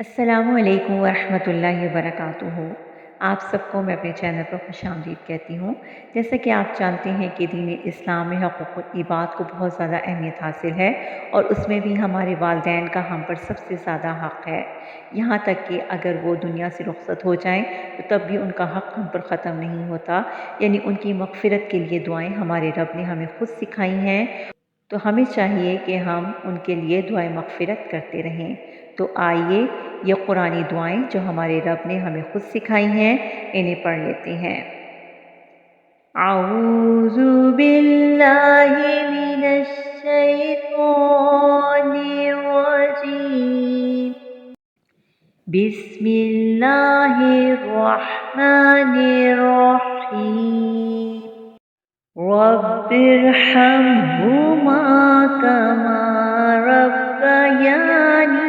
السلام علیکم ورحمۃ اللہ وبرکاتہ۔ آپ سب کو میں اپنے چینل پر خوش آمدید کہتی ہوں۔ جیسا کہ آپ جانتے ہیں کہ دین اسلام میں حقوق العباد کو بہت زیادہ اہمیت حاصل ہے، اور اس میں بھی ہمارے والدین کا ہم پر سب سے زیادہ حق ہے۔ یہاں تک کہ اگر وہ دنیا سے رخصت ہو جائیں تو تب بھی ان کا حق ہم پر ختم نہیں ہوتا، یعنی ان کی مغفرت کے لیے دعائیں ہمارے رب نے ہمیں خود سکھائی ہیں، تو ہمیں چاہیے کہ ہم ان کے لیے دعائیں مغفرت کرتے رہیں۔ تو آئیے یہ قرآنی دعائیں جو ہمارے رب نے ہمیں خود سکھائی ہیں انہیں پڑھ لیتے ہیں۔ اعوذ باللہ من الشیطان الرجیم، بسم اللہ الرحمن الرحیم، رب ارحمہما کما ربیانی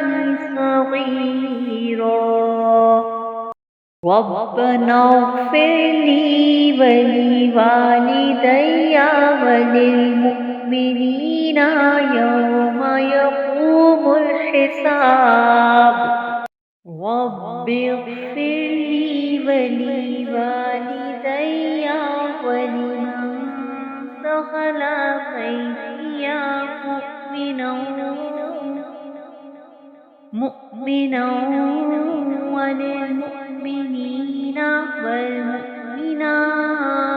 صغیرا، ربنا اغفر لی ولوالدی وللمؤمنین یوم یقوم الحساب، رب اغفر لی ولوالدی ولمن دخل بیتی مؤمنا وللمؤمنین والمؤمنات